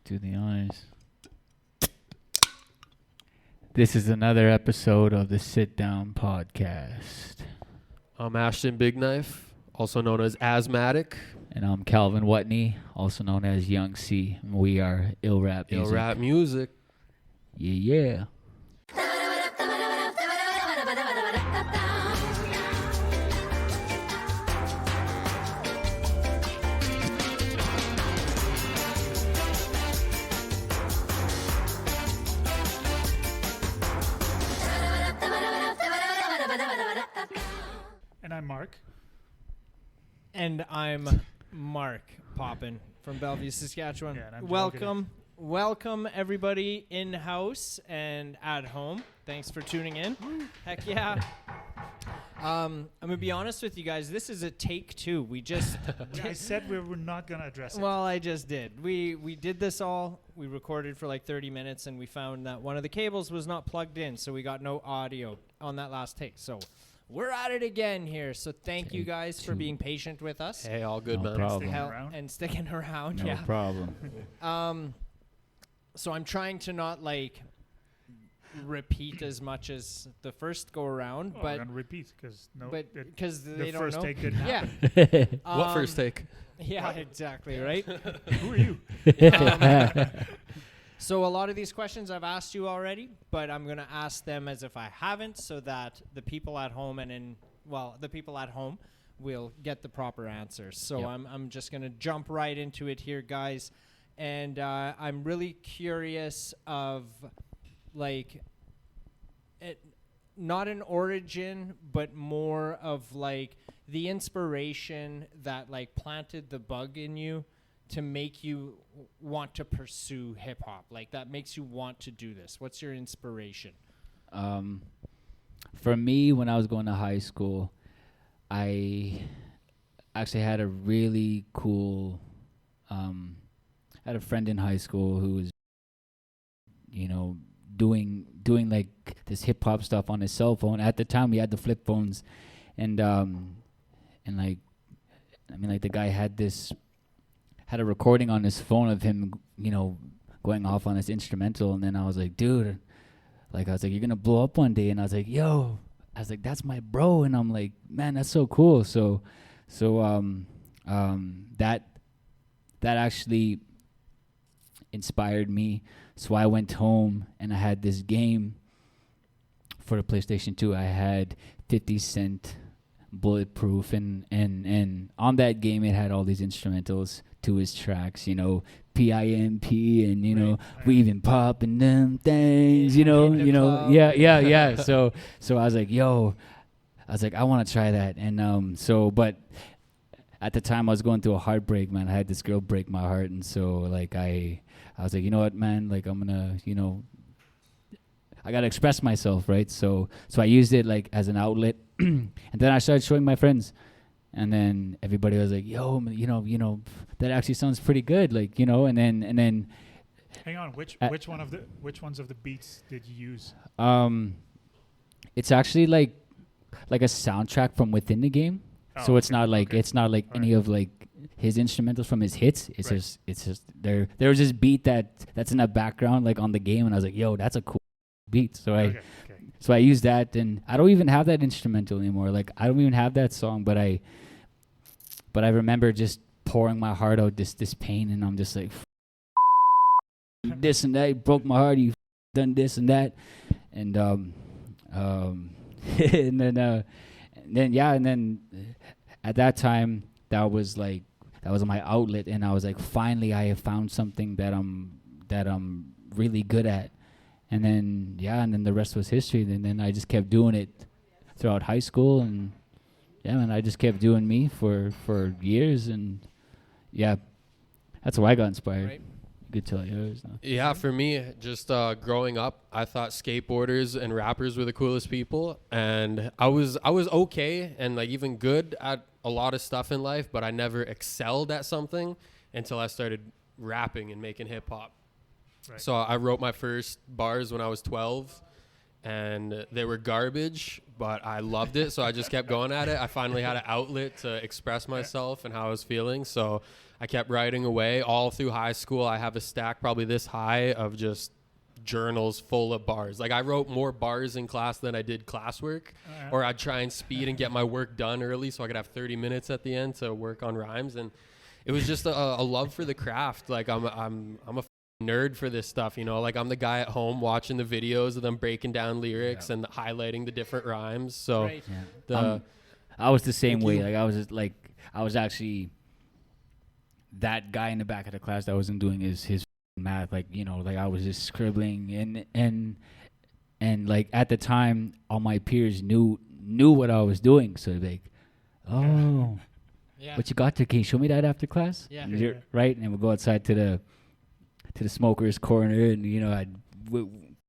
Do the honors. This is another episode of the Sit Down Podcast. I'm Ashton Big Knife, also known as Asthmatic. And I'm Calvin Watney, also known as Young C. And we are Ill Rap Music. Ill Rap Music. Yeah. And I'm Mark. And I'm Mark Poppin from Bellevue, Saskatchewan. Yeah, and I'm Welcome everybody in-house and at home. Thanks for tuning in. Heck yeah. I'm going to be honest with you guys. This is a take two. We just... I said we were not going to address it. Well, I just did. We did this all. We recorded for like 30 minutes, and we found that one of the cables was not plugged in, so we got no audio on that last take. So... we're at it again here, so thank you guys for being patient with us. Hey, all good, No man. problem. And sticking around. No Yeah. problem. So I'm trying to not like repeat as much as the first go around, Well, we're but going to repeat because because the they don't first know. take didn't Yeah. happen. What first take? Yeah, exactly. Right. Who are you? So a lot of these questions I've asked you already, but I'm going to ask them as if I haven't, so that the people at home the people at home will get the proper answers. So Yep. I'm just going to jump right into it here, guys. And I'm really curious of, like, not an origin, but more of, like, the inspiration that, like, planted the bug in you to make you want to pursue hip hop, like that makes you want to do this. What's your inspiration? For me, when I was going to high school, I actually had a really cool, had a friend in high school who was, doing like this hip hop stuff on his cell phone. At the time, we had the flip phones, and like, I mean, like the guy had a recording on his phone of him, going off on his instrumental. And then I was like, dude, like, I was like, you're going to blow up one day. And I was like, yo, that's my bro. And I'm like, man, that's so cool. So that actually inspired me. So I went home and I had this game for the PlayStation 2. I had 50 Cent Bulletproof, and on that game it had all these instrumentals to his tracks, PIMP, and Right. we even popping them things, In the club. yeah. So I was like, I want to try that, and but at the time I was going through a heartbreak, man. I had this girl break my heart, and so like I was like, you know what, man, like I'm gonna, I gotta express myself, right? So I used it like as an outlet, and then I started showing my friends, and then everybody was like, "Yo, that actually sounds pretty good," like, and then. Hang on, which ones of the beats did you use? It's actually like a soundtrack from within the game, so it's not like any of like his instrumentals from his hits. It's just there was this beat that's in the background like on the game, and I was like, "Yo, that's a cool beat." So I used that, and I don't even have that instrumental anymore. Like I don't even have that song, but I remember just pouring my heart out, this pain, and I'm just like, this and that, you broke my heart, you done this and that, and and then at that time that was my outlet, and I was like, finally I have found something that I'm really good at. And then the rest was history. And then I just kept doing it throughout high school, and I just kept doing me for years, and that's why I got inspired. Right. You could tell yours. No? Yeah, for me, just growing up, I thought skateboarders and rappers were the coolest people, and I was okay and like even good at a lot of stuff in life, but I never excelled at something until I started rapping and making hip hop. Right. So I wrote my first bars when I was 12, and they were garbage, but I loved it, so I just kept going at it. I finally had an outlet to express myself and how I was feeling, so I kept writing away all through high school. I have a stack probably this high of just journals full of bars. Like, I wrote more bars in class than I did classwork, or I'd try and speed and get my work done early so I could have 30 minutes at the end to work on rhymes. And it was just a love for the craft. Like, I'm a nerd for this stuff, you know. Like, I'm the guy at home watching the videos of them breaking down lyrics and highlighting the different rhymes. So I was the same way. Like, I was actually that guy in the back of the class that wasn't doing his math. Like, you know, like I was just scribbling and like at the time all my peers knew what I was doing. So like, oh, what you got there? Can you show me that after class? Right. And we'll go outside to the smoker's corner, and you know, I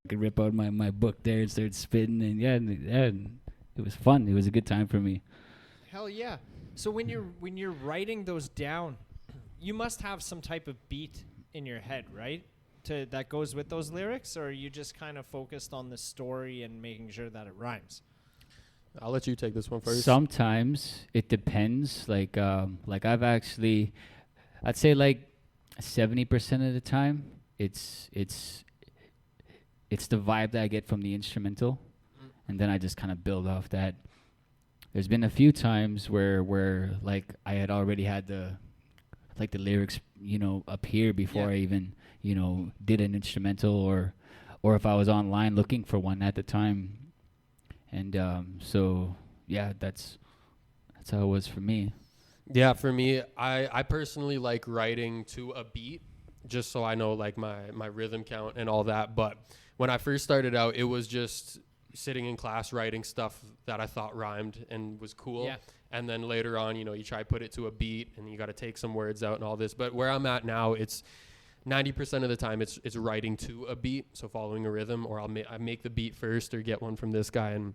could rip out my book there and start spitting, and it was fun. It was a good time for me. Hell yeah. So when you're writing those down, you must have some type of beat in your head, right? That goes with those lyrics, or are you just kind of focused on the story and making sure that it rhymes? I'll let you take this one first. Sometimes it depends. Like I'd say like 70% of the time, it's the vibe that I get from the instrumental, and then I just kind of build off that. There's been a few times where like I had already had the lyrics, you know, up here before I even, you know, did an instrumental, or if I was online looking for one at the time. And so yeah, that's how it was for me. Yeah, for me, I personally like writing to a beat, just so I know like my rhythm count and all that. But when I first started out, it was just sitting in class writing stuff that I thought rhymed and was cool. Yeah. And then later on, you know, you try to put it to a beat and you got to take some words out and all this. But where I'm at now, it's 90% of the time it's writing to a beat, so following a rhythm, or I make the beat first or get one from this guy and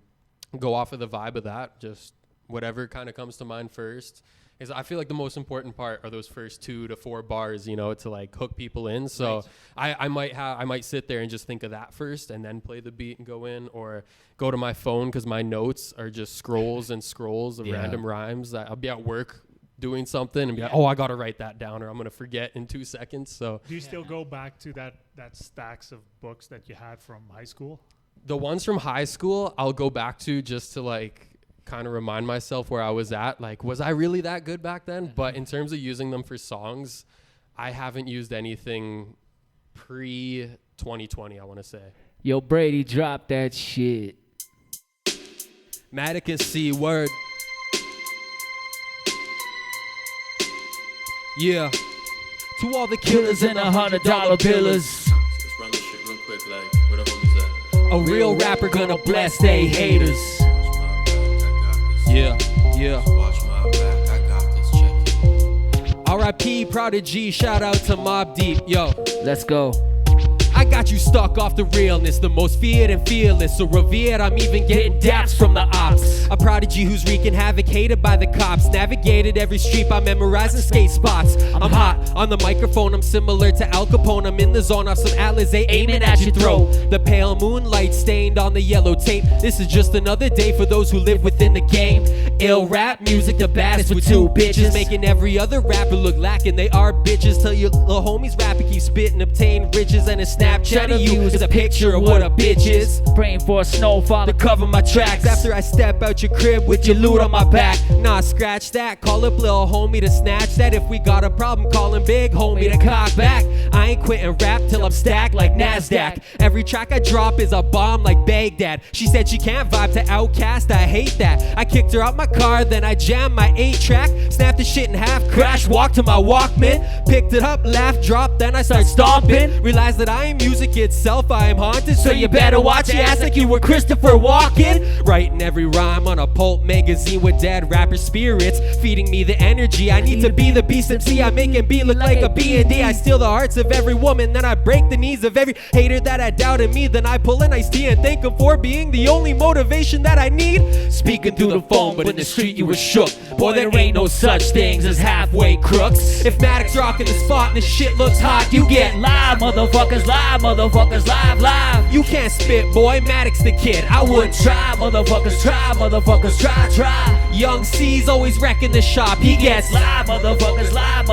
go off of the vibe of that, just whatever kind of comes to mind first. Is I feel like the most important part are those first 2 to 4 bars, you know, to like hook people in. So I might sit there and just think of that first and then play the beat and go in, or go to my phone because my notes are just scrolls and scrolls of random rhymes. I'll be at work doing something and be like, oh, I got to write that down or I'm going to forget in 2 seconds. So do you still go back to that stacks of books that you had from high school? The ones from high school, I'll go back to just to like kind of remind myself where I was at. Like, was I really that good back then? But in terms of using them for songs, I haven't used anything pre-2020, I want to say. Yo, Brady, drop that shit. Matic and C, word. Yeah. To all the killers and $100 billers. Let's run this shit real quick, like, where the homies at? A real rapper gonna bless they haters. Yeah. Watch my back, I got this, check it. R.I.P. Prodigy, shout out to Mobb Deep, yo. Let's go. I got you stuck off the realness, the most feared and fearless. So revered, I'm even getting daps from the ops. A prodigy who's wreaking havoc, hated by the cops. Navigated every street by memorizing skate spots. I'm hot on the microphone, I'm similar to Al Capone. I'm in the zone off some Alizé, aiming at your throat. The pale moonlight stained on the yellow tape. This is just another day for those who live within the game. Ill rap music, the baddest with 2 bitches. Making every other rapper look lacking, they are bitches. Tell your little homies rapping, keep spitting, obtain riches. And a Snapchat of you is a picture of what a bitch is. Praying for a snowfall To cover my tracks after I step out your crib with your loot on my back. Nah, scratch that, call up lil' homie to snatch that. If we got a problem, call him big homie to cock back. I ain't quitting rap till I'm stacked like NASDAQ. Every track I drop is a bomb like Baghdad. She said she can't vibe to Outkast, I hate that. I kicked her out my car, then I jammed my 8-track. Snapped the shit in half, crash, walked to my Walkman. Picked it up, laughed, dropped, then I start stomping. Realized that I ain't music itself, I am haunted. So you better watch your ass like you were Christopher Walken. Writing every rhyme on a pulp magazine with dead rapper spirits, feeding me the energy. I need to be the beast MC. I make it beat look like a B&D. I steal the hearts of every woman, then I break the knees of every hater that had doubted me. Then I pull an iced tea and thank him for being the only motivation that I need. Speaking through the phone, but in the street you was shook. Boy, there ain't no such things as halfway crooks. If Maddox rocking the spot and the shit looks hot, you get Live, motherfuckers, live, motherfuckers, live. You can't spit, boy, Maddox the kid. I wouldn't Try, motherfuckers, try. Young C's always wrecking the shop. He gets Live, motherfuckers, live.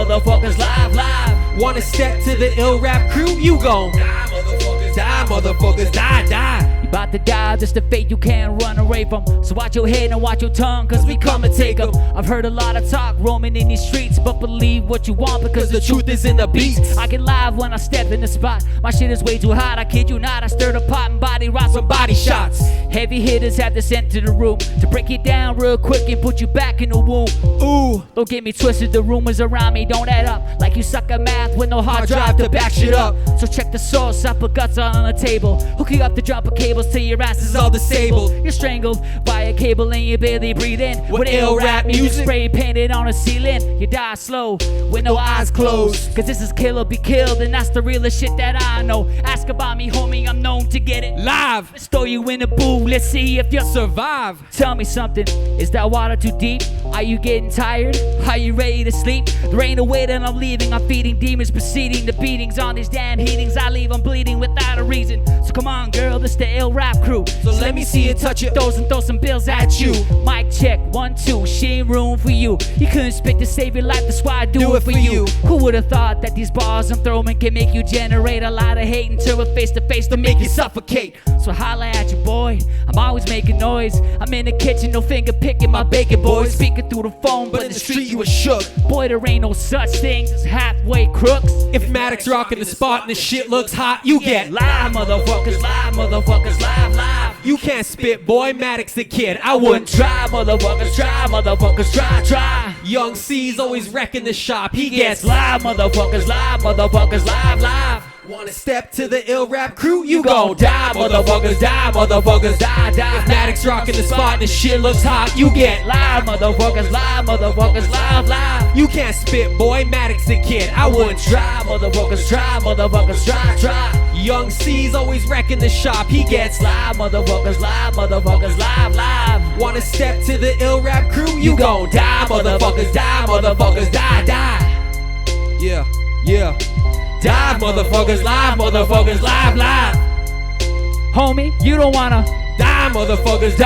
Wanna step to the ill rap crew? You gon' die, motherfuckers, die. You about to die, just a fate you can't run away from. So watch your head and watch your tongue, cause we come to take them. I've heard a lot of talk roaming in these streets, but believe what you want because the truth is in the beats. I get live when I step in the spot. My shit is way too hot, I kid you not. I stir the pot and body rock some body shots. Heavy hitters have to enter the room to break it down real quick and put you back in the womb. Ooh, don't get me twisted, the rumors around me don't add up. Like you suck at math with no hard drive to back shit up. So check the source, I put guts on the table. Hook you up to jumper cables till your ass is all disabled. You're strangled by a cable and you barely breathe in. With ill rap music spray painted on a ceiling. You die slow with no eyes closed, cause this is kill or be killed, and that's the realest shit that I know. Ask about me, homie, I'm known to get it live. Let's throw you in the booth, let's see if you Survive. Tell me something, is that water too deep? Are you getting tired? Are you ready to sleep? There ain't a way that I'm leaving. I'm feeding demons, proceeding the beatings on these damn heatings. I leave them bleeding without a reason. So come on, girl, this the ill rap crew. So let me see you touch it. Throw some bills at you. Mic check, 1, 2. She ain't room for you. You couldn't spit to save your life, that's why I do it for you. Who would've thought that these bars I'm throwing can make you generate a lot of hate and turn it face to face to make you suffocate? So holla at you, boy. I'm always making noise. I'm in the kitchen, no finger picking my bacon, boys. Speaking through the phone, but in the street you was shook. Boy, there ain't no such things as halfway crooks. If Maddox rocking the spot and the shit looks hot, you get live, motherfuckers, live. You can't spit, boy, Maddox the kid. I wouldn't Try, motherfuckers, try. Young C's always wrecking the shop. He gets live, motherfuckers, live. Wanna step to the ill rap crew? You gon' die, motherfuckers, die. If Maddox rocking the spot and the shit looks hot, you get live, motherfuckers, live. You can't spit, boy, Maddox the kid. I wouldn't Try, motherfuckers, try. Young C's always wrecking the shop. He gets Live, motherfuckers, live. Wanna step to the ill rap crew? You gon' die, motherfuckers, die. Yeah. Die, motherfuckers, live. Homie, you don't wanna Die, motherfuckers,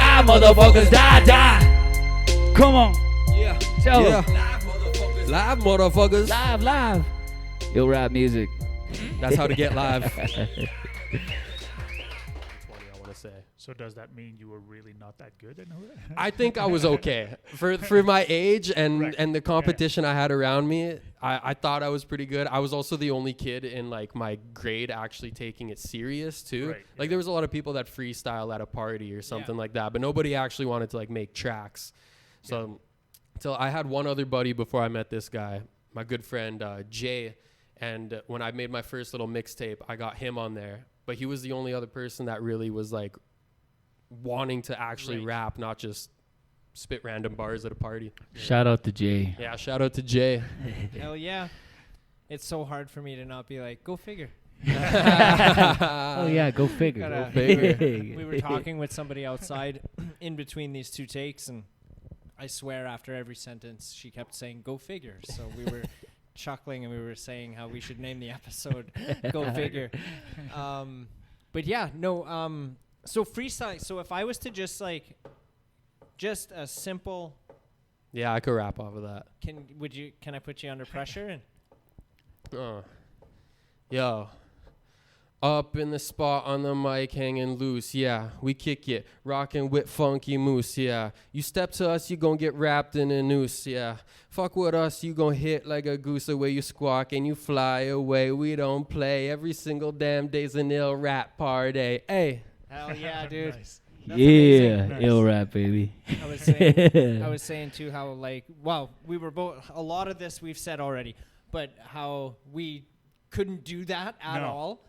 die. Come on. Yeah. Tell Yeah. 'em. Live, motherfuckers. Live. Ill rap music. That's how to get live. 20, I want to say. So does that mean you were really not that good in it? I think I was okay for my age and Right. and the competition I had around me. I thought I was pretty good. I was also the only kid in like my grade actually taking it serious too. Right, Like there was a lot of people that freestyle at a party or something like that, but nobody actually wanted to like make tracks. So I had one other buddy before I met this guy, my good friend Jay, and when I made my first little mixtape, I got him on there. But he was the only other person that really was like wanting to actually rap, not just spit random bars at a party. Shout out to Jay. Yeah, shout out to Jay. Hell yeah. It's so hard for me to not be like, go figure. Oh yeah, go figure. Gotta- figure. We were talking with somebody outside in between these two takes, and I swear after every sentence she kept saying, go figure. So we were chuckling and we were saying how we should name the episode Go Figure. But yeah, no, so freestyle. So if I was to just a simple, Yeah, I could rap off of that. can I put you under pressure? And Yo. Up in the spot on the mic, hanging loose, yeah. We kick it, rockin' with funky moose, yeah. You step to us, you gon' get wrapped in a noose, yeah. Fuck with us, you gon' hit like a goose the way you squawk and you fly away. We don't play, every single damn day's an ill rap party, hey. hell yeah, dude. Nice. That's Yeah, amazing. Nice. ill rap, baby. I was saying too how we were both, a lot of this we've said already, but how we couldn't do that at No. all.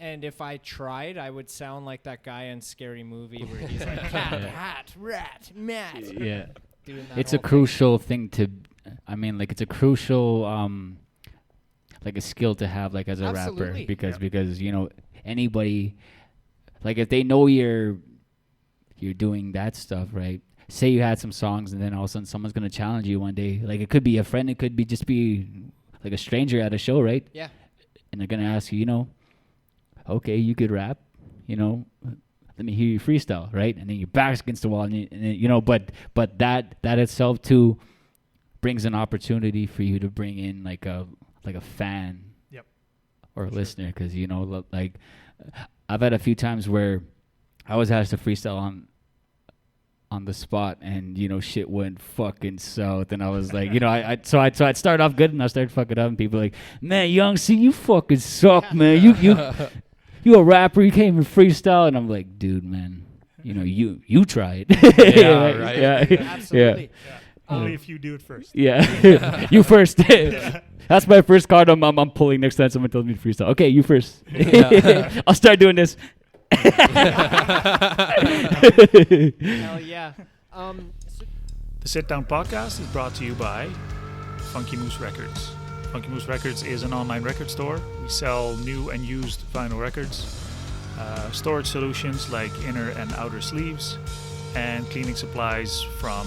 And if I tried, I would sound like that guy in Scary Movie where he's like cat, hat, rat, mat. Yeah. Doing that It's a whole thing. crucial thing to, I mean, like it's a crucial, like a skill to have, like as a rapper, Absolutely. because you know anybody, like if they know you're doing that stuff, right? Say you had some songs, and then all of a sudden someone's gonna challenge you one day. Like it could be a friend, it could be just be like a stranger at a show, right? Yeah. And they're gonna ask you, okay, you could rap, let me hear you freestyle, right? And then your back's against the wall, and then, but that itself too brings an opportunity for you to bring in like a fan, Yep. or a Sure. listener, because like I've had a few times where I was asked to freestyle on the spot, and shit went fucking south, and I was like, so I'd start off good, and I started fucking up, and people were like, man, Young C, you fucking suck, man. You a rapper, you can't even freestyle, and I'm like, dude, man, you try it. Yeah, right. Yeah. Absolutely. Only if you do it first. Yeah. You first. That's my first card I'm pulling next time someone tells me to freestyle. Okay, you first. Yeah. I'll start doing this. Hell yeah. So The Sit Down Podcast is brought to you by Funky Moose Records. Funky Moose Records is an online record store. We sell new and used vinyl records, storage solutions like inner and outer sleeves, and cleaning supplies from,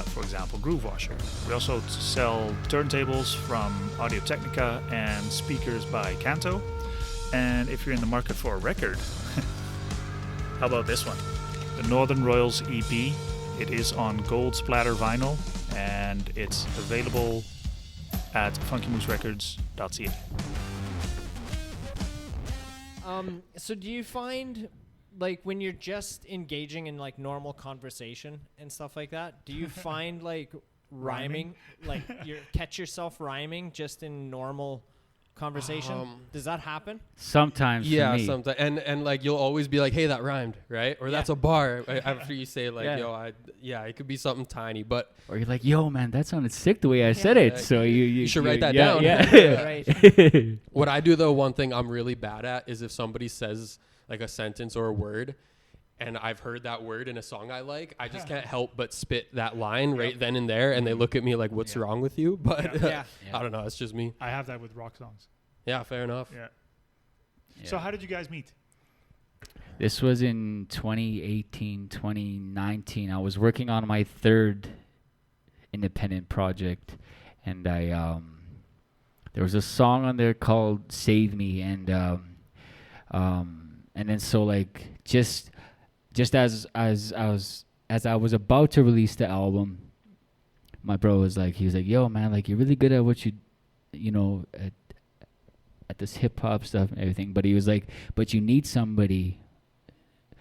for example, Groove Washer. We also sell turntables from Audio Technica and speakers by Kanto. And if you're in the market for a record, how about this one? The Northern Royals EP. It is on gold splatter vinyl, and it's available at funkymooserecords.ca. so do you find, like, when you're just engaging in like normal conversation and stuff like that, do you find like rhyming, like you catch yourself rhyming just in normal conversation? Does that happen? Sometimes for Yeah, me. sometimes, and like you'll always be like, "Hey, that rhymed, right?" Or Yeah. "That's a bar." After you say like, Yeah. "Yo, it could be something tiny," but Or you're like, yo, man, that sounded sick the way I said it. Yeah, So you should write that yeah, down. Yeah. Right. what I do though, one thing I'm really bad at is if somebody says like a sentence or a word, and I've heard that word in a song I like, I just can't help but spit that line right then and there, and they look at me like, "What's wrong with you?" But Yeah. I don't know, it's just me. I have that with rock songs. Yeah, fair enough. Yeah. So how did you guys meet? This was in 2018, 2019. I was working on my third independent project, and there was a song on there called "Save Me," and then so like just as I was about to release the album, my bro was like, yo, man, like you're really good at what at this hip hop stuff and everything, but he was like, but you need somebody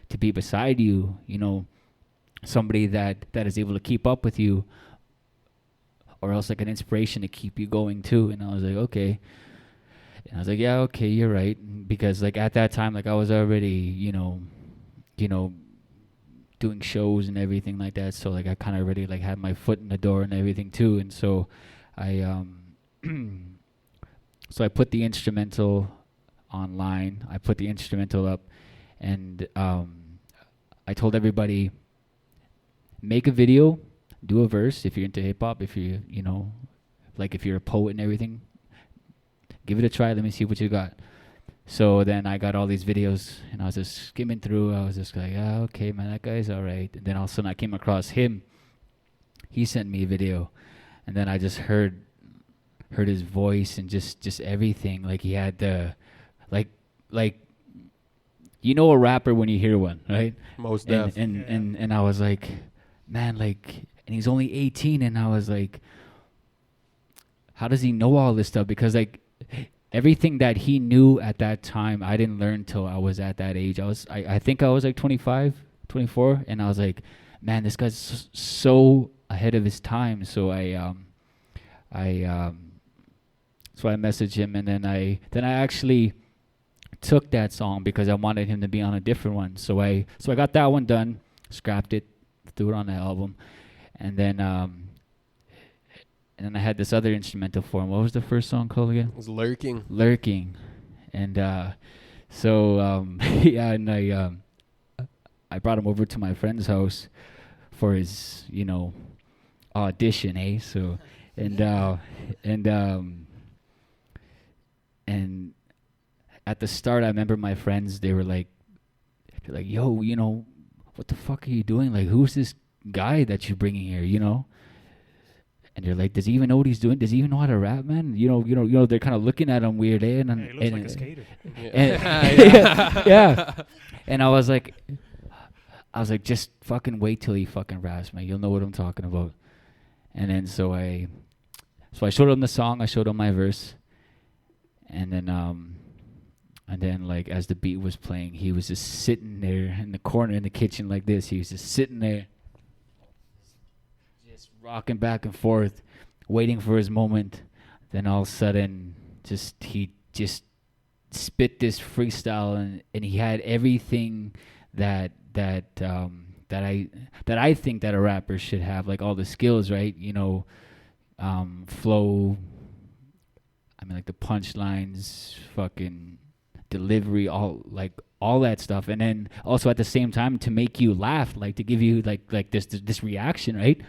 to be beside you, somebody that is able to keep up with you, or else like an inspiration to keep you going too. And I was like, okay. And I was like, yeah, okay, you're right, because like at that time, like I was already, doing shows and everything like that, so like I kind of already like had my foot in the door and everything too. And so I so I put the instrumental online. I put the instrumental up, and I told everybody, make a video, do a verse if you're into hip hop, if you like if you're a poet and everything, give it a try. Let me see what you got. So then I got all these videos, and I was just skimming through. I was just like, okay, man, that guy's all right. And then all of a sudden I came across him. He sent me a video, and then I just heard his voice and just everything. Like he had the like a rapper when you hear one, right? Most And def. and I was like, man, like, and he's only 18, and I was like, how does he know all this stuff? Because like everything that he knew at that time, I didn't learn till I was at that age. I think I was like 25, 24, and I was like, man, this guy's so ahead of his time. So I messaged him, and then I actually took that song because I wanted him to be on a different one. So I got that one done, scrapped it, threw it on the album, and then I had this other instrumental for him. What was the first song called again? It was lurking. Lurking. And So yeah, and I brought him over to my friend's house for his, audition, eh? So, and and at the start, I remember my friends, they're like, yo, what the fuck are you doing? Like, who's this guy that you're bringing here, And they're like, does he even know what he's doing? Does he even know how to rap, man? They're kind of looking at him weird, eh? He looks like a skater. Yeah. And I was like, just fucking wait till he fucking raps, man. You'll know what I'm talking about. And then so I showed him the song. I showed him my verse. And then like as the beat was playing, he was just sitting there in the corner in the kitchen like this. He was just sitting there, just rocking back and forth, waiting for his moment. Then all of a sudden, he just spit this freestyle, and he had everything that I think that a rapper should have, like all the skills, right? Flow. I mean, like the punchlines, fucking delivery, all that stuff, and then also at the same time to make you laugh, like to give you like this reaction, right?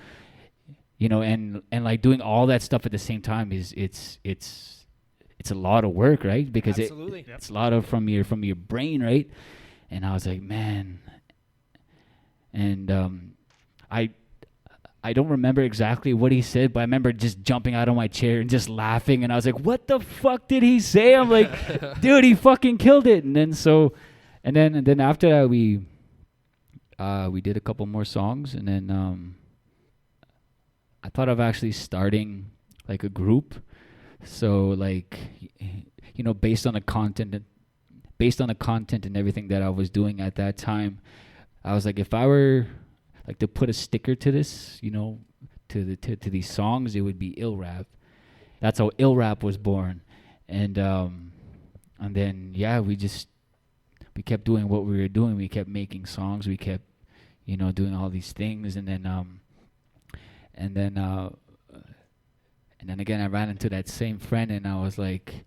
And like doing all that stuff at the same time it's a lot of work, right? Because it's a lot of from your brain, right? And I was like, man, and I don't remember exactly what he said, but I remember just jumping out of my chair and just laughing. And I was like, what the fuck did he say? I'm like, dude, he fucking killed it. And then after that, we did a couple more songs. And then I thought of actually starting like a group. So like, based on the content and everything that I was doing at that time, I was like, if I were like to put a sticker to this, to these songs, it would be Ill Rap. That's how Ill Rap was born. And then we kept doing what we were doing. We kept making songs. We kept, doing all these things. And then again, I ran into that same friend, and I was like,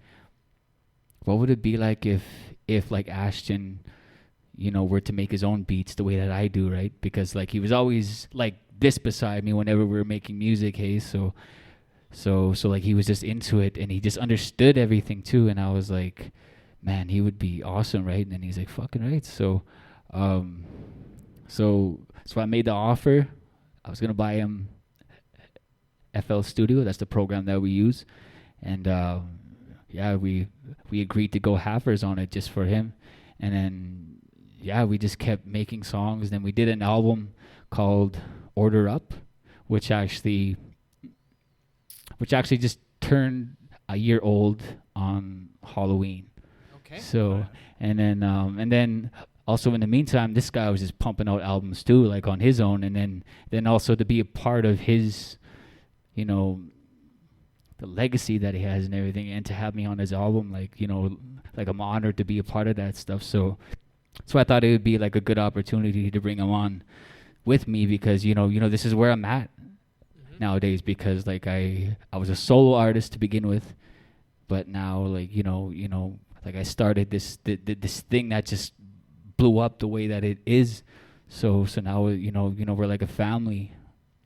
what would it be like if like Ashton, were to make his own beats the way that I do, right? Because like he was always like this beside me whenever we were making music, hey. So like he was just into it, and he just understood everything too. And I was like, man, he would be awesome, right? And then he's like, fucking right. So I made the offer. I was gonna buy him FL Studio. That's the program that we use, and we agreed to go halfers on it just for him, and then. We just kept making songs. Then we did an album called Order Up, which actually just turned a year old on Halloween. Okay. So, and then also in the meantime, this guy was just pumping out albums too, like on his own. And then also to be a part of his, the legacy that he has and everything, and to have me on his album, like I'm honored to be a part of that stuff. So I thought it would be like a good opportunity to bring him on with me, because this is where I'm at nowadays, because like I was a solo artist to begin with, but now like like I started this thing that just blew up the way that it is. So now we're like a family.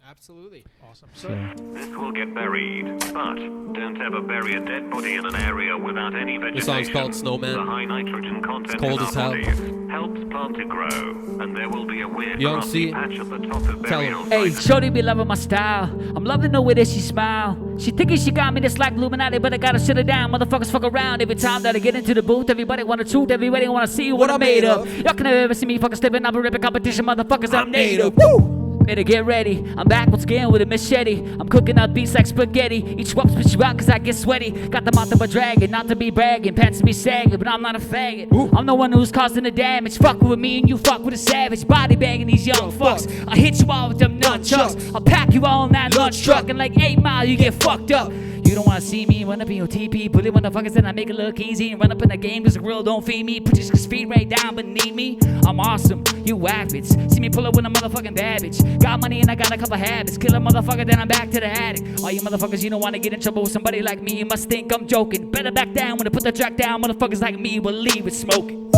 Absolutely. Awesome. So This will get buried, but don't ever bury a dead body in an area without any vegetation. This song's called Snowman. The high nitrogen content It's cold in as our hell. bodies helps plant to grow, and there will be a weird Young grassy C, patch at the top of tell burial him. hey, sites. shorty be loving my style. I'm loving the way that she smile. She thinking she got me just like Illuminati, but I gotta sit her down. Motherfuckers fuck around every time that I get into the booth. Everybody want the truth. Everybody wanna see what I'm made of. Y'all can never ever see me fucking slipping up a ripping competition. Motherfuckers, I'm native. Woo! Better get ready. I'm back once again with a machete. I'm cooking up beats like spaghetti. Each whoop spit you out cause I get sweaty. Got the mouth of a dragon, not to be bragging. Pants to be sagging, but I'm not a faggot. I'm the one who's causing the damage. Fuck with me and you fuck with a savage. Body banging these young fucks. I hit you all with them nunchucks. I'll pack you all in that lunch truck. And like 8 Mile, you get fucked up. You You don't wanna see me run up in your TP. Bully motherfuckers, then I make it look easy. And run up in the game, cause the grill don't feed me. Put your 6 feet right down beneath me. I'm awesome, you whack bitch. See me pull up with a motherfucking bad bitch. Got money and I got a couple habits. Kill a motherfucker, then I'm back to the attic. All you motherfuckers, you don't wanna get in trouble with somebody like me. You must think I'm joking. Better back down when I put the track down. Motherfuckers like me will leave it smoking.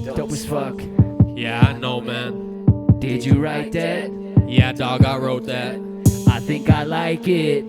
Dope as fuck. Yeah, I know, man. Did you write that? Yeah, dog, I wrote that. I think I like it.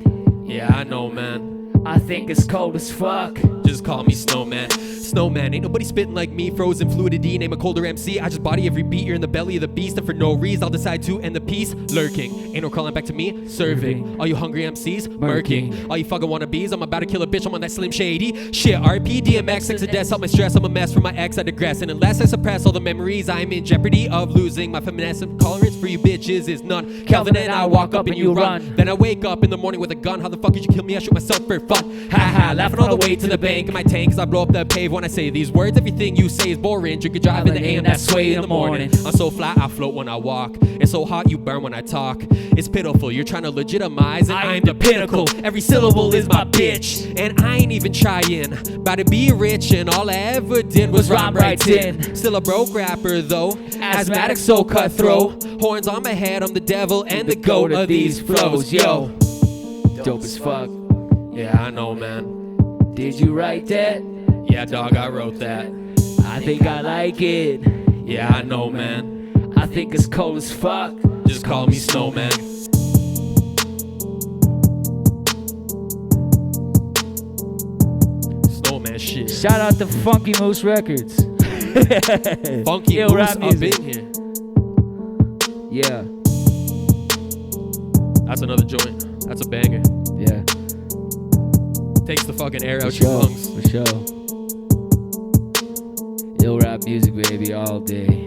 Yeah, I know, man. I think it's cold as fuck. Just call me Snowman. Snowman, ain't nobody spitting like me. Frozen fluidity, name a colder MC. I just body every beat, you're in the belly of the beast. And for no reason, I'll decide to end the piece. Lurking, ain't no crawling back to me. Serving, all you hungry MCs, murking. All you fucking wannabes, I'm about to kill a bitch, I'm on that Slim Shady. Shit, RP, DMX, 6 to death, help my stress. I'm a mess from my ex, I digress. And unless I suppress all the memories, I'm in jeopardy of losing my feminism. Tolerance for you bitches is none. Calvin and I walk up and you run. Then I wake up in the morning with a gun. How the fuck did you kill me? I shoot myself for fun. Ha ha, laughing all the way to the bank in my tank, cause I blow up the pave when I say these words. Everything you say is boring. Drink a drive in the AM, that's sway in the morning. I'm so fly, I float when I walk. It's so hot, you burn when I talk. It's pitiful, you're trying to legitimize, and I'm the pinnacle. Every syllable is my bitch, and I ain't even trying. About to be rich, and all I ever did was rhyme right in. Still a broke rapper though, asthmatic, so cutthroat. Horns on my head, I'm the devil and the goat of these flows. Yo, Dope as fuck. yeah, I know, man. Did you write that? Yeah, dog, I wrote that. I think I like it. Yeah, I know, man. I think it's cold as fuck. Just call me Snowman. Snowman shit. Shout out to Funky Moose Records. Funky Ill Moose rap up music. in here. Yeah, That's another joint. That's a banger. yeah. Takes the fucking air For out your sure, lungs. for sure. Ill rap music, baby, all day.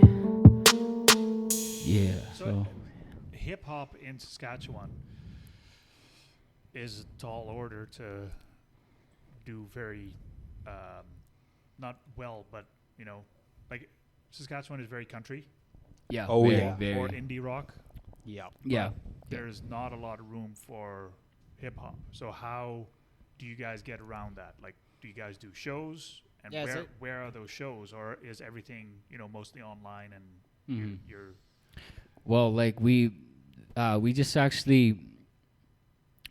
Yeah. So Hip hop in Saskatchewan is a tall order to do very, not well, but like Saskatchewan is very country yeah. Oh, very, yeah. Very. or indie rock. Yeah. Yeah. There's not a lot of room for hip hop. So how do you guys get around that? Like, do you guys do shows? And Yeah, is it- where are those shows, or is everything mostly online and Mhm. you're Well, like we just actually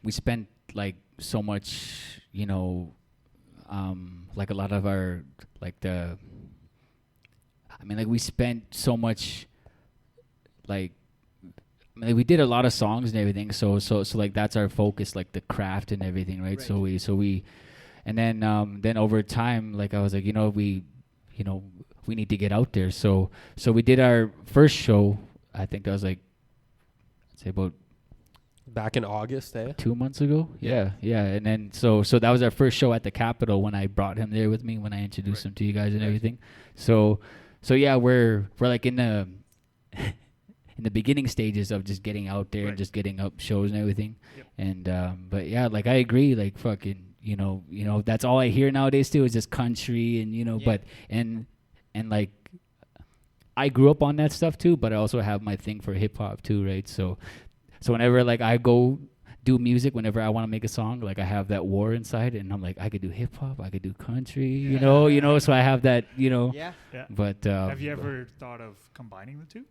we spent like so much, like a lot of our we spent so much like we did a lot of songs and everything, so like that's our focus, like the craft and everything, right? So we and then over time, like I was like, we need to get out there. So we did our first show. I think that was like, I'd say about Back in August, eh? 2 months ago. Yeah. And then so that was our first show at the Capitol when I brought him there with me, when I introduced him to you guys and everything. So yeah, we're like in the in the beginning stages of just getting out there and just getting up shows and everything. Yep. And but yeah, like I agree, like fucking that's all I hear nowadays too, is just country and but and like I grew up on that stuff too, but I also have my thing for hip hop too, right? So whenever like I go do music, whenever I want to make a song, like I have that war inside, and I'm like, I could do hip hop, I could do country, you know. So I have that, Yeah. Yeah. But Have you ever thought of combining the two?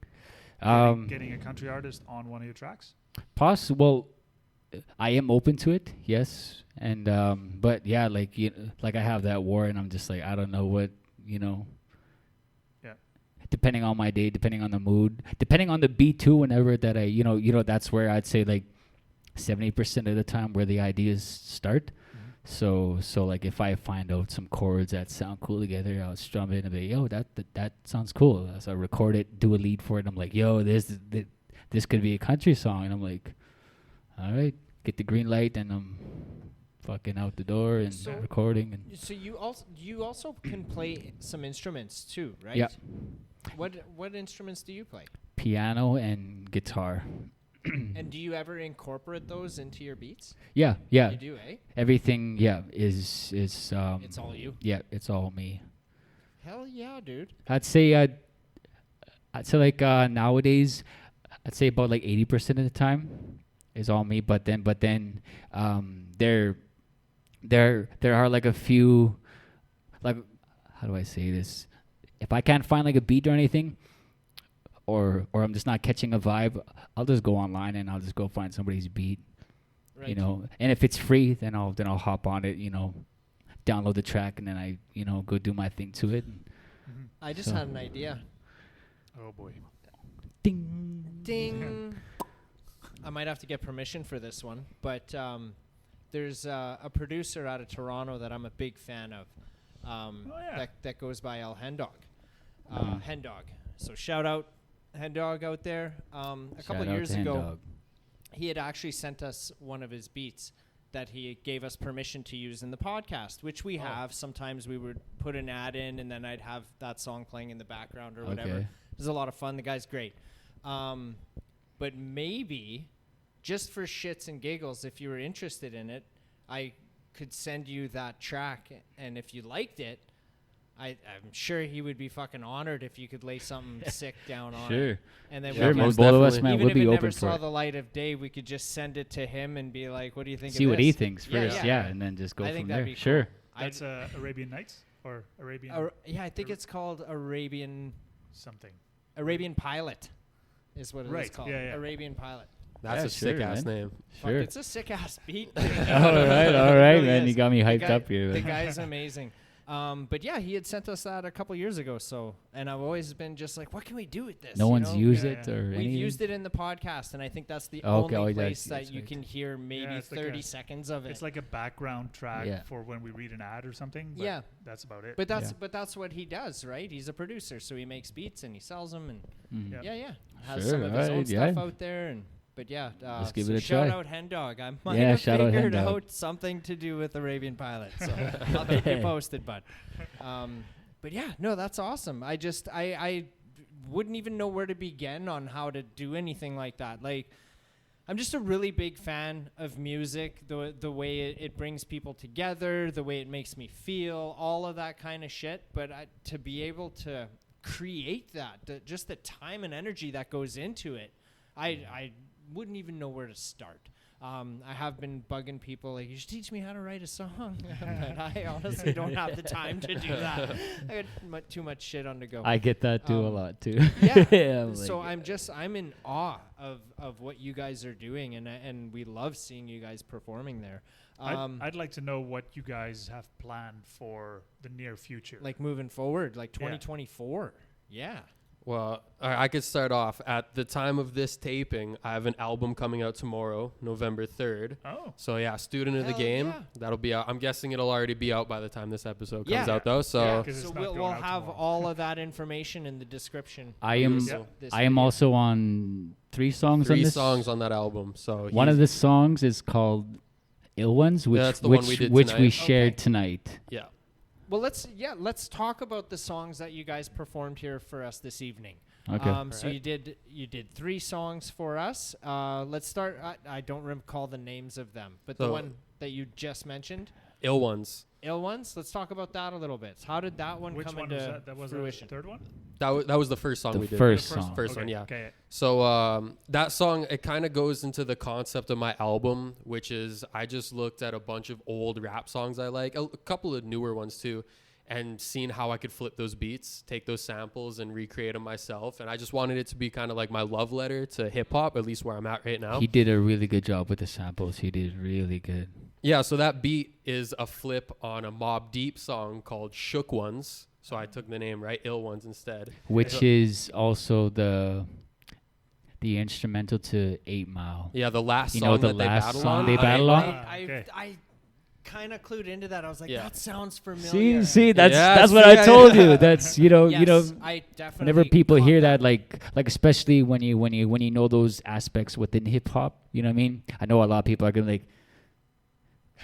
Getting a country artist on one of your tracks? possible? I am open to it, yes, and but yeah, like like I have that war, and I'm just like, I don't know what Yeah. Depending on my day, depending on the mood, depending on the beat too. Whenever that I that's where I'd say like 70% of the time where the ideas start. So like if I find out some chords that sound cool together, I'll strum it and be, yo, that sounds cool. So I record it, do a lead for it. I'm like, yo, this could be a country song, and I'm like, all right, get the green light, and I'm fucking out the door and So- recording. And So you also can play some instruments too, right? Yeah. What instruments do you play? piano and guitar. And do you ever incorporate those into your beats? Yeah. You do, eh? Everything, is It's all you. yeah, it's all me. Hell yeah, dude. I'd say like nowadays, I'd say about like 80% of the time is all me. But then there there are like a few, like, how do I say this? If I can't find like a beat or anything, or I'm just not catching a vibe, I'll just go online and I'll just go find somebody's beat. Right. You know, and if it's free, then I'll hop on it. You know, download the track and then I go do my thing to it. I just had an idea. Oh boy. Ding. Ding. I might have to get permission for this one, but there's a producer out of Toronto that I'm a big fan of. That goes by El Hendog. Hendog. So shout out Hendog out there. A couple of years ago, he had actually sent us one of his beats that he gave us permission to use in the podcast, which we have. Sometimes we would put an ad in, and then I'd have that song playing in the background or whatever. Okay. It was a lot of fun. The guy's great. But maybe, just for shits and giggles, if you were interested in it, I could send you that track, and if you liked it, I'm sure he would be fucking honored if you could lay something sick down on it. And then Sure, we man. most Both of us, definitely. man, even we'll if be it open never for saw it. the light of day, we could just send it to him and be like, "What do you think See of what this?" he thinks Yeah, first, yeah. and then just go I think from that'd there. be cool. Sure. That's Arabian Nights or Arabian Yeah, I think it's called Arabian something. Pilot, is what it is Right, called. yeah, yeah. Arabian Pilot. That's Yeah, a sick sure, ass man. name. Fuck, Sure. it's a sick ass beat. all right, It really man. You is. got me The hyped guy- up here. The man. guy's amazing. But yeah, he had sent us that a couple years ago. So, and I've always been just like, what can we do with this? No you one's know? used Yeah, it yeah. or We've anything. used it in the podcast, and I think that's the Okay, only oh, place that's that you right. can hear maybe it's like 30 a- seconds of it. It's like a background track Yeah. for when we read an ad or something. But Yeah. that's about it. But that's Yeah. but that's what he does, right? He's a producer, so he makes beats and he sells them, and Mhm. Yeah. yeah, has Sure, some of his own alright, stuff yeah. out there. And but yeah, Let's give so it a shout try. out Hen Dog. I might Yeah, have shout out Hen figured Dog. out something to do with Arabian Pilot, so I'll keep you posted, bud. But yeah, no, that's awesome. I wouldn't even know where to begin on how to do anything like that. Like, I'm just a really big fan of music, the way it brings people together, the way it makes me feel, all of that kind of shit. But to be able to create that, just the time and energy that goes into it, I wouldn't even know where to start. I have been bugging people like, you should teach me how to write a song. But I honestly don't have the time to do that. I got too much shit on the go. I get that too a lot too. Yeah. I'm So like, I'm in awe of what you guys are doing, and we love seeing you guys performing there. I'd like to know what you guys have planned for the near future. Like moving forward, like Yeah. 2024. Yeah. Well, I could start off. At the time of this taping, I have an album coming out tomorrow, November 3rd. Oh. So yeah, Student of the Hell Game. yeah. That'll be out. I'm guessing it'll already be out by the time this episode comes Yeah. out, though. So Yeah, 'cause it's So not we'll going out have tomorrow. all of that information in the description. I am Yeah. This I am video. also on 3 songs on 3 this. songs on that album. So One of he's- the songs is called "Ill Ones," which that's the one we did which tonight. we shared Okay. tonight. yeah. Well, let's talk about the songs that you guys performed here for us this evening. Okay. So you did 3 songs for us. Let's start. I don't recall the names of them, but the So- one that you just mentioned, Ill Ones. Ill Ones. Let's talk about that a little bit. How did that one Which come one into was that? That was fruition? the third one? That was the first song The we did. first The song. First Okay, one, yeah. Okay. So that song, it kind of goes into the concept of my album, which is I just looked at a bunch of old rap songs I like, a couple of newer ones too, and seen how I could flip those beats, take those samples and recreate them myself. And I just wanted it to be kind of like my love letter to hip hop, at least where I'm at right now. He did a really good job with the samples. He did really good. Yeah, so that beat is a flip on a Mobb Deep song called Shook Ones. So I took the name, right? Ill Ones instead. Which So- is also the instrumental to 8 Mile. Yeah, the last You song know the that they last battle song on. they battle on? Okay. I kind of clued into that. I was like, Yeah. that sounds familiar. See, that's Yeah, that's what see, I I- told you. That's Yes, I definitely. whenever people caught hear that, like especially when you know those aspects within hip hop, you know what I mean? I know a lot of people are gonna be like,